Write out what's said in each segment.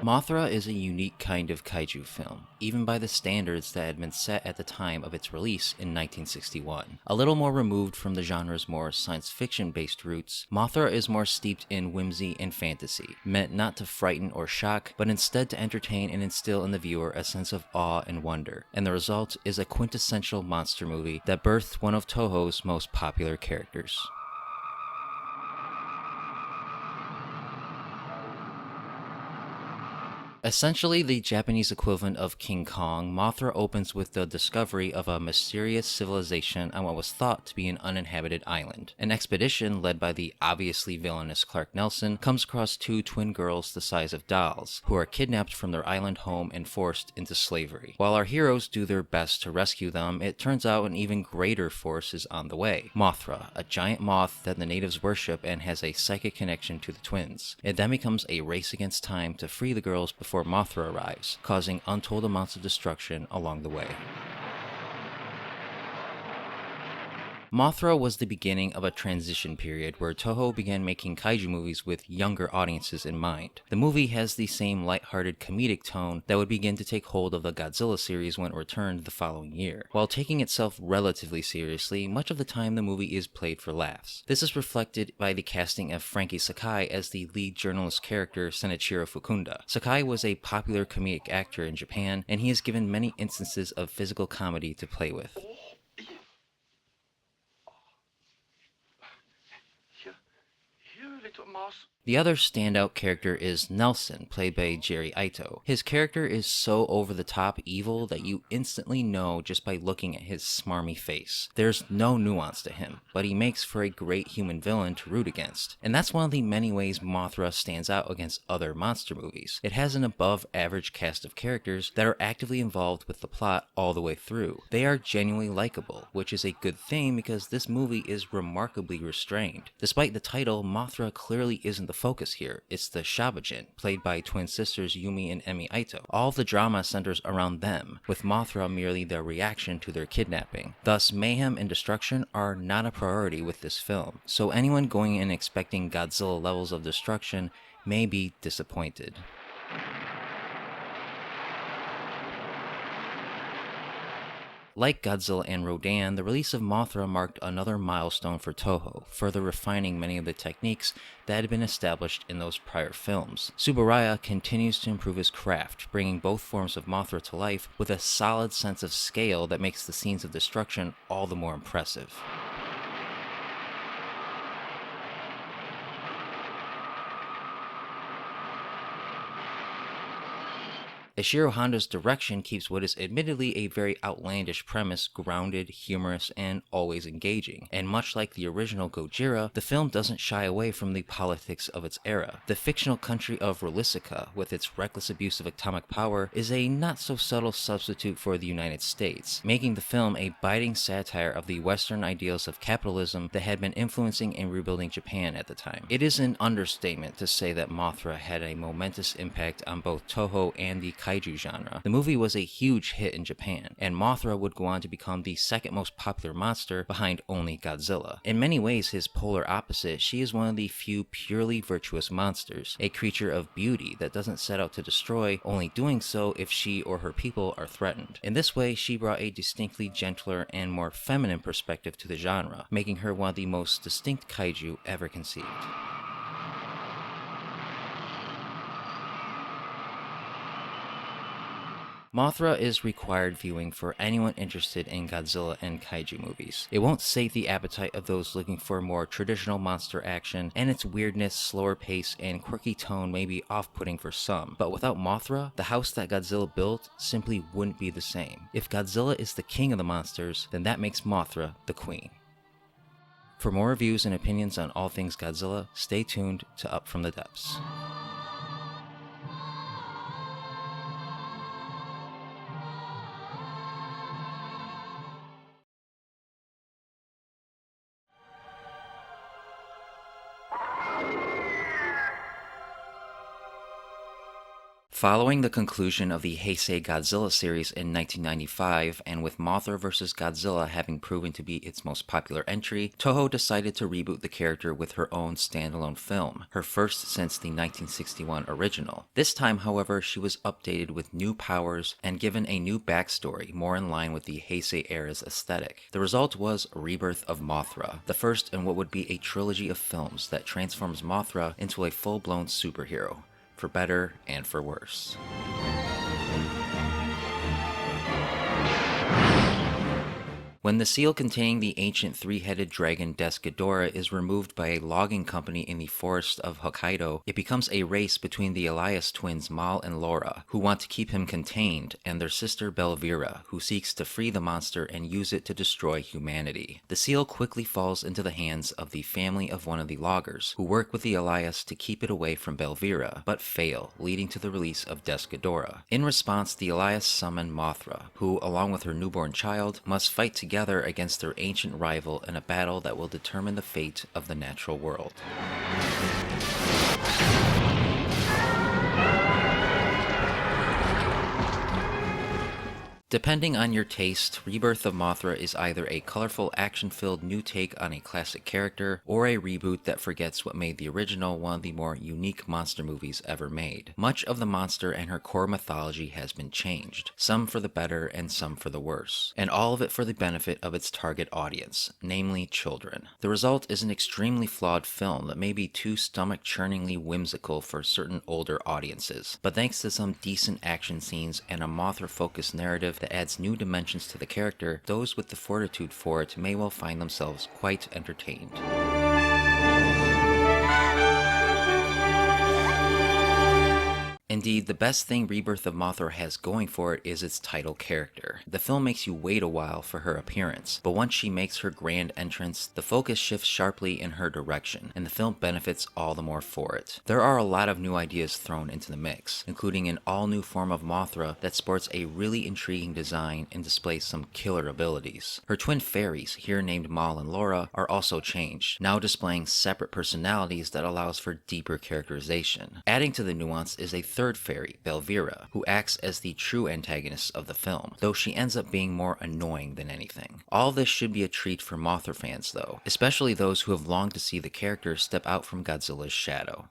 Mothra is a unique kind of kaiju film, even by the standards that had been set at the time of its release in 1961. A little more removed from the genre's more science fiction-based roots, Mothra is more steeped in whimsy and fantasy, meant not to frighten or shock, but instead to entertain and instill in the viewer a sense of awe and wonder, and the result is a quintessential monster movie that birthed one of Toho's most popular characters. Essentially the Japanese equivalent of King Kong, Mothra opens with the discovery of a mysterious civilization on what was thought to be an uninhabited island. An expedition led by the obviously villainous Clark Nelson comes across two twin girls the size of dolls, who are kidnapped from their island home and forced into slavery. While our heroes do their best to rescue them, it turns out an even greater force is on the way. Mothra, a giant moth that the natives worship and has a psychic connection to the twins. It then becomes a race against time to free the girls before Mothra arrives, causing untold amounts of destruction along the way. Mothra was the beginning of a transition period where Toho began making kaiju movies with younger audiences in mind. The movie has the same lighthearted comedic tone that would begin to take hold of the Godzilla series when it returned the following year. While taking itself relatively seriously, much of the time the movie is played for laughs. This is reflected by the casting of Frankie Sakai as the lead journalist character Senichiro Fukunda. Sakai was a popular comedic actor in Japan, and he is given many instances of physical comedy to play with. Little mouse. The other standout character is Nelson, played by Jerry Ito. His character is so over-the-top evil that you instantly know just by looking at his smarmy face. There's no nuance to him, but he makes for a great human villain to root against. And that's one of the many ways Mothra stands out against other monster movies. It has an above-average cast of characters that are actively involved with the plot all the way through. They are genuinely likable, which is a good thing because this movie is remarkably restrained. Despite the title, Mothra clearly isn't the focus here. It's the Shabajin, played by twin sisters Yumi and Emi Ito. All of the drama centers around them, with Mothra merely their reaction to their kidnapping. Thus, mayhem and destruction are not a priority with this film, so anyone going in expecting Godzilla levels of destruction may be disappointed. Like Godzilla and Rodan, the release of Mothra marked another milestone for Toho, further refining many of the techniques that had been established in those prior films. Tsuburaya continues to improve his craft, bringing both forms of Mothra to life with a solid sense of scale that makes the scenes of destruction all the more impressive. Ishiro Honda's direction keeps what is admittedly a very outlandish premise grounded, humorous, and always engaging. And much like the original Gojira, the film doesn't shy away from the politics of its era. The fictional country of Rolisica, with its reckless abuse of atomic power, is a not-so-subtle substitute for the United States, making the film a biting satire of the Western ideals of capitalism that had been influencing and rebuilding Japan at the time. It is an understatement to say that Mothra had a momentous impact on both Toho and the kaiju genre. The movie was a huge hit in Japan, and Mothra would go on to become the second most popular monster behind only Godzilla. In many ways his polar opposite, she is one of the few purely virtuous monsters, a creature of beauty that doesn't set out to destroy, only doing so if she or her people are threatened. In this way, she brought a distinctly gentler and more feminine perspective to the genre, making her one of the most distinct kaiju ever conceived. Mothra is required viewing for anyone interested in Godzilla and kaiju movies. It won't sate the appetite of those looking for more traditional monster action, and its weirdness, slower pace, and quirky tone may be off-putting for some, but without Mothra, the house that Godzilla built simply wouldn't be the same. If Godzilla is the king of the monsters, then that makes Mothra the queen. For more reviews and opinions on all things Godzilla, stay tuned to Up From the Depths. Following the conclusion of the Heisei Godzilla series in 1995, and with Mothra vs. Godzilla having proven to be its most popular entry, Toho decided to reboot the character with her own standalone film, her first since the 1961 original. This time, however, she was updated with new powers and given a new backstory more in line with the Heisei era's aesthetic. The result was Rebirth of Mothra, the first in what would be a trilogy of films that transforms Mothra into a full-blown superhero, for better and for worse. When the seal containing the ancient three-headed dragon Desghidorah is removed by a logging company in the forest of Hokkaido, it becomes a race between the Elias twins Mal and Laura, who want to keep him contained, and their sister Belvira, who seeks to free the monster and use it to destroy humanity. The seal quickly falls into the hands of the family of one of the loggers, who work with the Elias to keep it away from Belvira, but fail, leading to the release of Desghidorah. In response, the Elias summon Mothra, who, along with her newborn child, must fight together against their ancient rival in a battle that will determine the fate of the natural world. Depending on your taste, Rebirth of Mothra is either a colorful, action-filled new take on a classic character, or a reboot that forgets what made the original one of the more unique monster movies ever made. Much of the monster and her core mythology has been changed, some for the better and some for the worse, and all of it for the benefit of its target audience, namely children. The result is an extremely flawed film that may be too stomach-churningly whimsical for certain older audiences, but thanks to some decent action scenes and a Mothra-focused narrative that adds new dimensions to the character, those with the fortitude for it may well find themselves quite entertained. Indeed, the best thing Rebirth of Mothra has going for it is its title character. The film makes you wait a while for her appearance, but once she makes her grand entrance, the focus shifts sharply in her direction, and the film benefits all the more for it. There are a lot of new ideas thrown into the mix, including an all-new form of Mothra that sports a really intriguing design and displays some killer abilities. Her twin fairies, here named Mal and Laura, are also changed, now displaying separate personalities that allows for deeper characterization. Adding to the nuance is a third fairy, Belvira, who acts as the true antagonist of the film, though she ends up being more annoying than anything. All this should be a treat for Mothra fans though, especially those who have longed to see the character step out from Godzilla's shadow.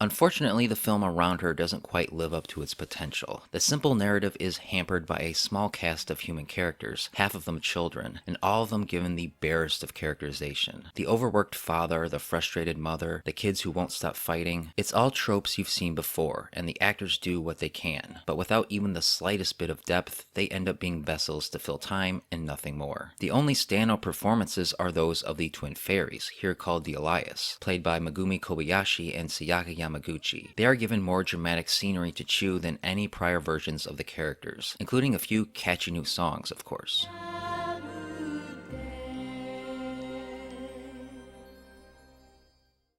Unfortunately, the film around her doesn't quite live up to its potential. The simple narrative is hampered by a small cast of human characters, half of them children, and all of them given the barest of characterization. The overworked father, the frustrated mother, the kids who won't stop fighting, it's all tropes you've seen before, and the actors do what they can. But without even the slightest bit of depth, they end up being vessels to fill time and nothing more. The only standout performances are those of the twin fairies, here called the Elias, played by Megumi Kobayashi and Sayaka Yamaguchi. They are given more dramatic scenery to chew than any prior versions of the characters, including a few catchy new songs, of course.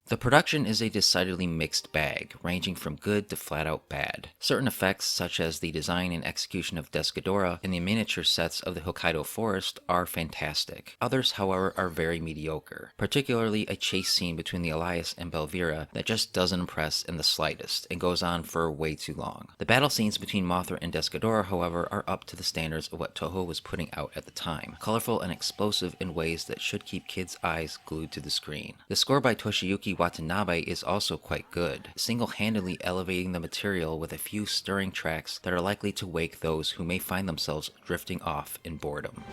The production is a decidedly mixed bag, ranging from good to flat-out bad. Certain effects, such as the design and execution of Desghidorah and the miniature sets of the Hokkaido forest, are fantastic. Others, however, are very mediocre, particularly a chase scene between the Elias and Belvira that just doesn't impress in the slightest, and goes on for way too long. The battle scenes between Mothra and Desghidorah, however, are up to the standards of what Toho was putting out at the time, colorful and explosive in ways that should keep kids' eyes glued to the screen. The score by Toshiyuki Watanabe is also quite good, single-handedly elevating the material with a few stirring tracks that are likely to wake those who may find themselves drifting off in boredom.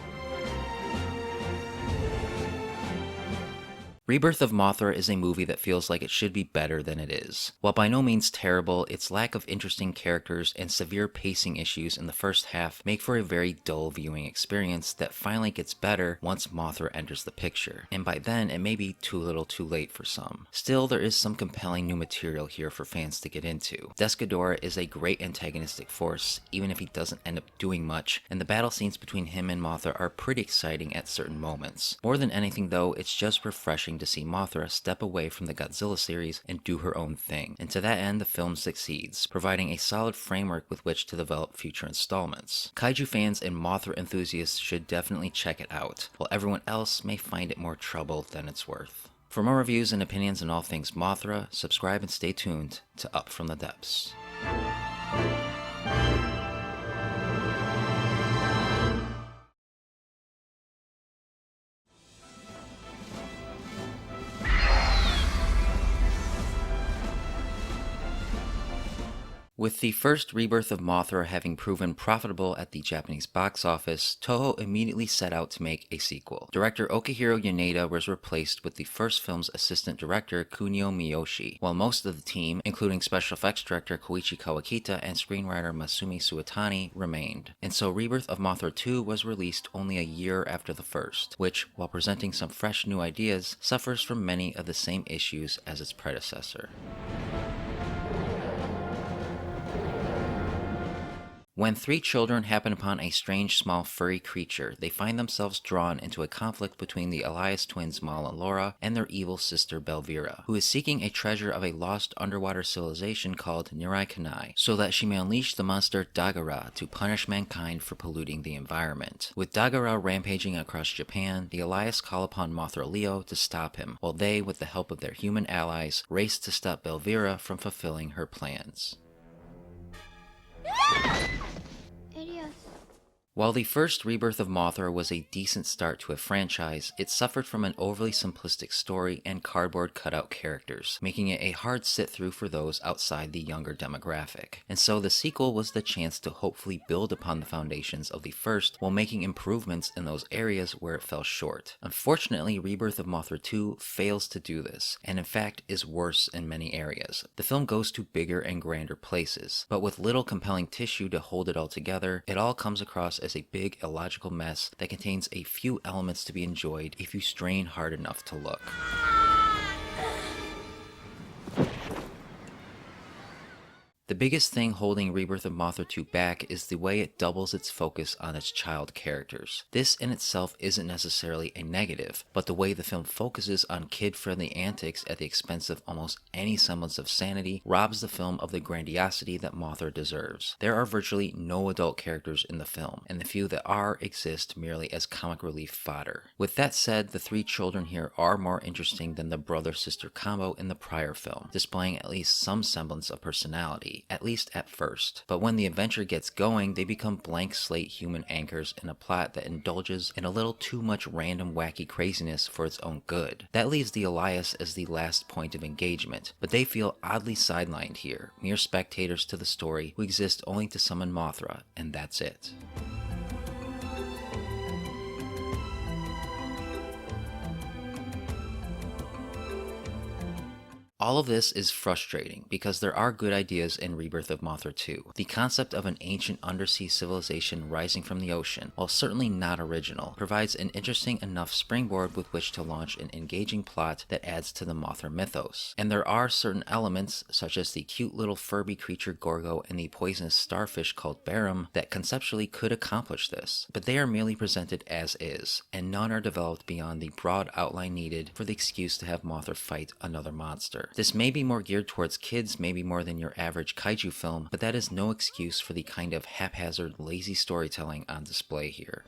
Rebirth of Mothra is a movie that feels like it should be better than it is. While by no means terrible, its lack of interesting characters and severe pacing issues in the first half make for a very dull viewing experience that finally gets better once Mothra enters the picture, and by then it may be too little too late for some. Still, there is some compelling new material here for fans to get into. Desghidorah is a great antagonistic force, even if he doesn't end up doing much, and the battle scenes between him and Mothra are pretty exciting at certain moments. More than anything though, it's just refreshing to see Mothra step away from the Godzilla series and do her own thing, and to that end the film succeeds, providing a solid framework with which to develop future installments. Kaiju fans and Mothra enthusiasts should definitely check it out, while everyone else may find it more trouble than it's worth. For more reviews and opinions on all things Mothra, subscribe and stay tuned to Up From the Depths. With the first Rebirth of Mothra having proven profitable at the Japanese box office, Toho immediately set out to make a sequel. Director Okihiro Yaneda was replaced with the first film's assistant director Kunio Miyoshi, while most of the team, including special effects director Koichi Kawakita and screenwriter Masumi Suetani, remained. And so Rebirth of Mothra II was released only a year after the first, which, while presenting some fresh new ideas, suffers from many of the same issues as its predecessor. When three children happen upon a strange small furry creature, they find themselves drawn into a conflict between the Elias twins Mal and Laura and their evil sister Belvira, who is seeking a treasure of a lost underwater civilization called Nirai Kanai, so that she may unleash the monster Dagara to punish mankind for polluting the environment. With Dagara rampaging across Japan, the Elias call upon Mothra Leo to stop him, while they, with the help of their human allies, race to stop Belvira from fulfilling her plans. While the first Rebirth of Mothra was a decent start to a franchise, it suffered from an overly simplistic story and cardboard cutout characters, making it a hard sit-through for those outside the younger demographic. And so the sequel was the chance to hopefully build upon the foundations of the first while making improvements in those areas where it fell short. Unfortunately, Rebirth of Mothra II fails to do this, and in fact is worse in many areas. The film goes to bigger and grander places, but with little compelling tissue to hold it all together, it all comes across as a big illogical mess that contains a few elements to be enjoyed if you strain hard enough to look. The biggest thing holding Rebirth of Mothra II back is the way it doubles its focus on its child characters. This in itself isn't necessarily a negative, but the way the film focuses on kid-friendly antics at the expense of almost any semblance of sanity robs the film of the grandiosity that Mothra deserves. There are virtually no adult characters in the film, and the few that are exist merely as comic relief fodder. With that said, the three children here are more interesting than the brother-sister combo in the prior film, displaying at least some semblance of personality, at least at first. But when the adventure gets going, they become blank slate human anchors in a plot that indulges in a little too much random wacky craziness for its own good. That leaves the Elias as the last point of engagement, but they feel oddly sidelined here, mere spectators to the story who exist only to summon Mothra, and that's it. All of this is frustrating because there are good ideas in Rebirth of Mothra II. The concept of an ancient undersea civilization rising from the ocean, while certainly not original, provides an interesting enough springboard with which to launch an engaging plot that adds to the Mothra mythos. And there are certain elements, such as the cute little Furby creature Gorgo and the poisonous starfish called Barum, that conceptually could accomplish this, but they are merely presented as is, and none are developed beyond the broad outline needed for the excuse to have Mothra fight another monster. This may be more geared towards kids, maybe more than your average kaiju film, but that is no excuse for the kind of haphazard, lazy storytelling on display here.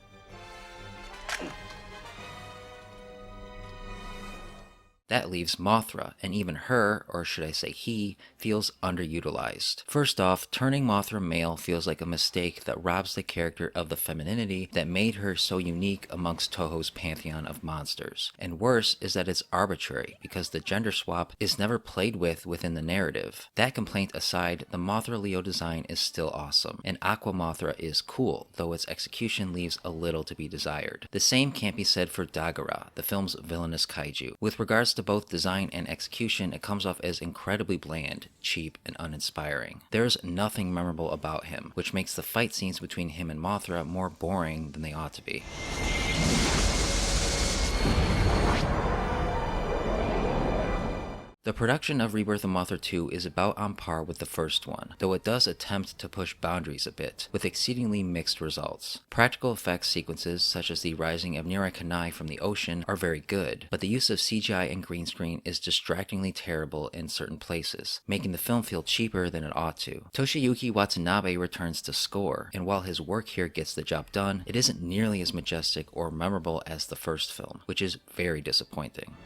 That leaves Mothra, and even her, or should I say he, feels underutilized. First off, turning Mothra male feels like a mistake that robs the character of the femininity that made her so unique amongst Toho's pantheon of monsters. And worse is that it's arbitrary, because the gender swap is never played with within the narrative. That complaint aside, the Mothra Leo design is still awesome, and Aqua Mothra is cool, though its execution leaves a little to be desired. The same can't be said for Dagara, the film's villainous kaiju. With regards to both design and execution, it comes off as incredibly bland, cheap, and uninspiring. There's nothing memorable about him, which makes the fight scenes between him and Mothra more boring than they ought to be. The production of Rebirth of Mothra II is about on par with the first one, though it does attempt to push boundaries a bit, with exceedingly mixed results. Practical effects sequences, such as the rising of Nirai Kanai from the ocean, are very good, but the use of CGI and green screen is distractingly terrible in certain places, making the film feel cheaper than it ought to. Toshiyuki Watanabe returns to score, and while his work here gets the job done, it isn't nearly as majestic or memorable as the first film, which is very disappointing.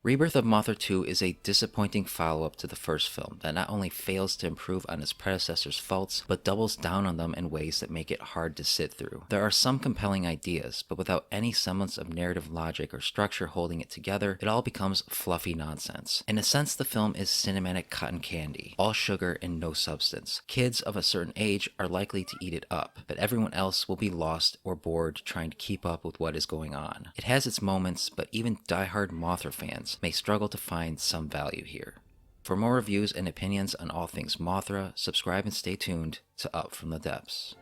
Rebirth of Mothra II is a disappointing follow-up to the first film that not only fails to improve on its predecessor's faults, but doubles down on them in ways that make it hard to sit through. There are some compelling ideas, but without any semblance of narrative logic or structure holding it together, it all becomes fluffy nonsense. In a sense, the film is cinematic cotton candy, all sugar and no substance. Kids of a certain age are likely to eat it up, but everyone else will be lost or bored trying to keep up with what is going on. It has its moments, but even diehard Mothra fans may struggle to find some value here. For more reviews and opinions on all things Mothra, subscribe and stay tuned to Up From the Depths.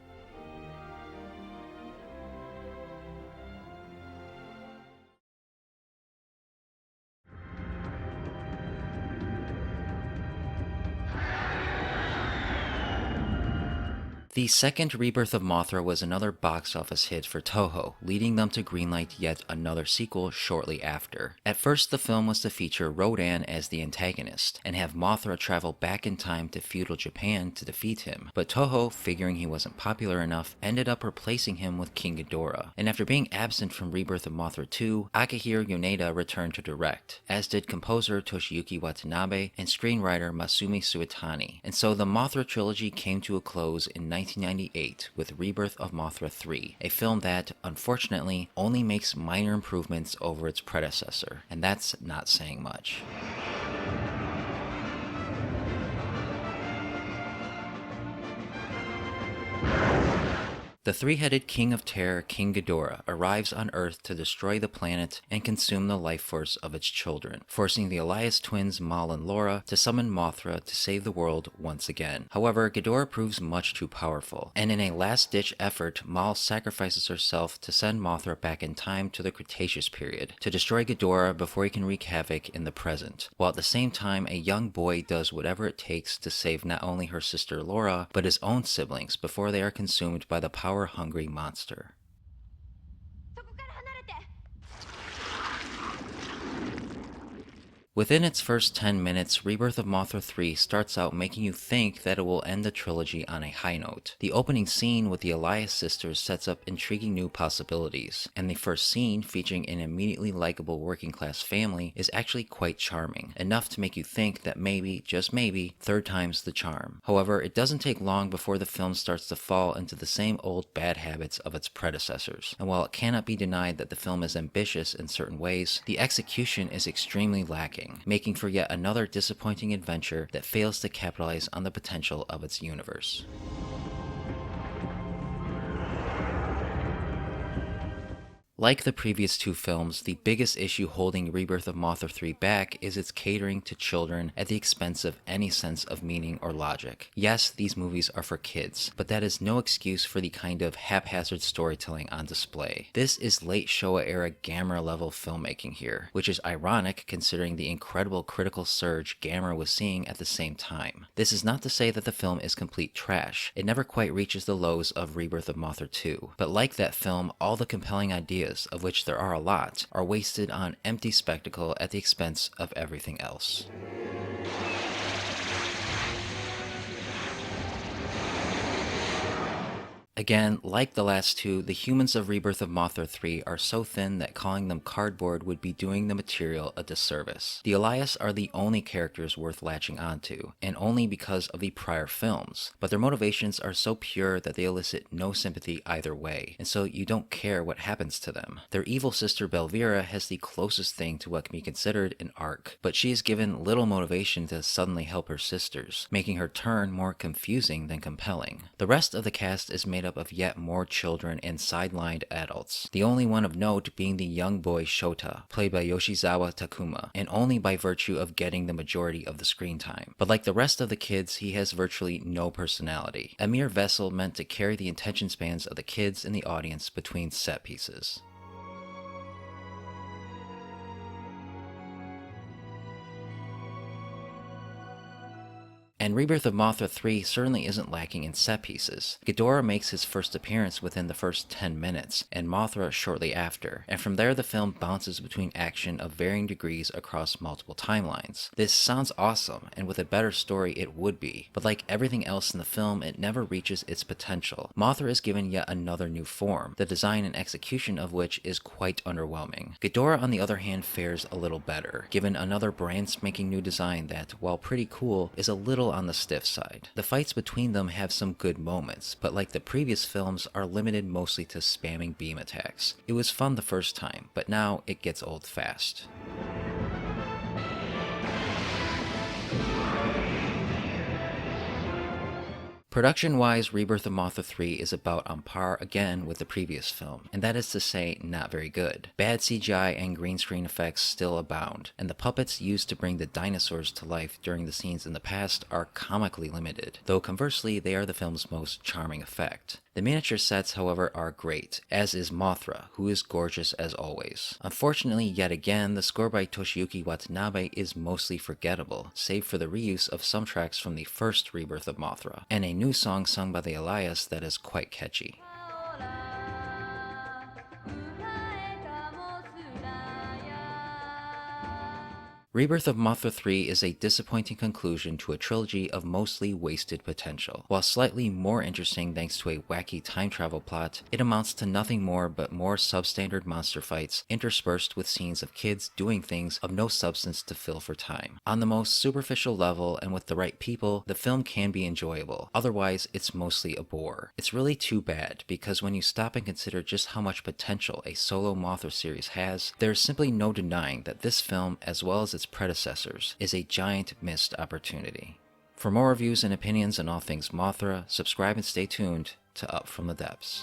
The second Rebirth of Mothra was another box office hit for Toho, leading them to greenlight yet another sequel shortly after. At first, the film was to feature Rodan as the antagonist, and have Mothra travel back in time to feudal Japan to defeat him, but Toho, figuring he wasn't popular enough, ended up replacing him with King Ghidorah. And after being absent from Rebirth of Mothra II, Akihiro Yoneda returned to direct, as did composer Toshiyuki Watanabe and screenwriter Masumi Suetani. And so the Mothra trilogy came to a close in 1998 with Rebirth of Mothra III, a film that, unfortunately, only makes minor improvements over its predecessor, and that's not saying much. The three-headed King of Terror, King Ghidorah, arrives on Earth to destroy the planet and consume the life force of its children, forcing the Elias twins Mal and Laura to summon Mothra to save the world once again. However, Ghidorah proves much too powerful, and in a last-ditch effort, Mal sacrifices herself to send Mothra back in time to the Cretaceous period, to destroy Ghidorah before he can wreak havoc in the present, while at the same time a young boy does whatever it takes to save not only her sister Laura, but his own siblings before they are consumed by the power-hungry monster. Within its first 10 minutes, Rebirth of Mothra III starts out making you think that it will end the trilogy on a high note. The opening scene with the Elias sisters sets up intriguing new possibilities, and the first scene, featuring an immediately likable working-class family, is actually quite charming, enough to make you think that maybe, just maybe, third time's the charm. However, it doesn't take long before the film starts to fall into the same old bad habits of its predecessors, and while it cannot be denied that the film is ambitious in certain ways, the execution is extremely lacking, making for yet another disappointing adventure that fails to capitalize on the potential of its universe. Like the previous two films, the biggest issue holding Rebirth of Mothra III back is its catering to children at the expense of any sense of meaning or logic. Yes, these movies are for kids, but that is no excuse for the kind of haphazard storytelling on display. This is late Showa era Gamera level filmmaking here, which is ironic considering the incredible critical surge Gamera was seeing at the same time. This is not to say that the film is complete trash. It never quite reaches the lows of Rebirth of Mothra II, but like that film, all the compelling ideas, of which there are a lot, are wasted on empty spectacle at the expense of everything else. Again, like the last two, the humans of Rebirth of Mothra III are so thin that calling them cardboard would be doing the material a disservice. The Elias are the only characters worth latching onto, and only because of the prior films, but their motivations are so pure that they elicit no sympathy either way, and so you don't care what happens to them. Their evil sister Belvira has the closest thing to what can be considered an arc, but she is given little motivation to suddenly help her sisters, making her turn more confusing than compelling. The rest of the cast is made up of yet more children and sidelined adults, the only one of note being the young boy Shota, played by Yoshizawa Takuma, and only by virtue of getting the majority of the screen time. But like the rest of the kids, he has virtually no personality, a mere vessel meant to carry the attention spans of the kids in the audience between set pieces. And Rebirth of Mothra III certainly isn't lacking in set pieces. Ghidorah makes his first appearance within the first 10 minutes, and Mothra shortly after, and from there the film bounces between action of varying degrees across multiple timelines. This sounds awesome, and with a better story it would be, but like everything else in the film, it never reaches its potential. Mothra is given yet another new form, the design and execution of which is quite underwhelming. Ghidorah on the other hand fares a little better, given another brand spanking new design that, while pretty cool, is a little on the stiff side. The fights between them have some good moments, but like the previous films are limited mostly to spamming beam attacks. It was fun the first time, but now it gets old fast. Production-wise, Rebirth of Mothra III is about on par again with the previous film, and that is to say, not very good. Bad CGI and green screen effects still abound, and the puppets used to bring the dinosaurs to life during the scenes in the past are comically limited, though conversely they are the film's most charming effect. The miniature sets, however, are great, as is Mothra, who is gorgeous as always. Unfortunately, yet again, the score by Toshiyuki Watanabe is mostly forgettable, save for the reuse of some tracks from the first Rebirth of Mothra, and a new song sung by the Elias that is quite catchy. Rebirth of Mothra III is a disappointing conclusion to a trilogy of mostly wasted potential. While slightly more interesting thanks to a wacky time travel plot, it amounts to nothing more but more substandard monster fights interspersed with scenes of kids doing things of no substance to fill for time. On the most superficial level and with the right people, the film can be enjoyable. Otherwise, it's mostly a bore. It's really too bad, because when you stop and consider just how much potential a solo Mothra series has, there is simply no denying that this film, as well as its predecessors, is a giant missed opportunity. For more reviews and opinions on all things Mothra, subscribe and stay tuned to Up From the Depths.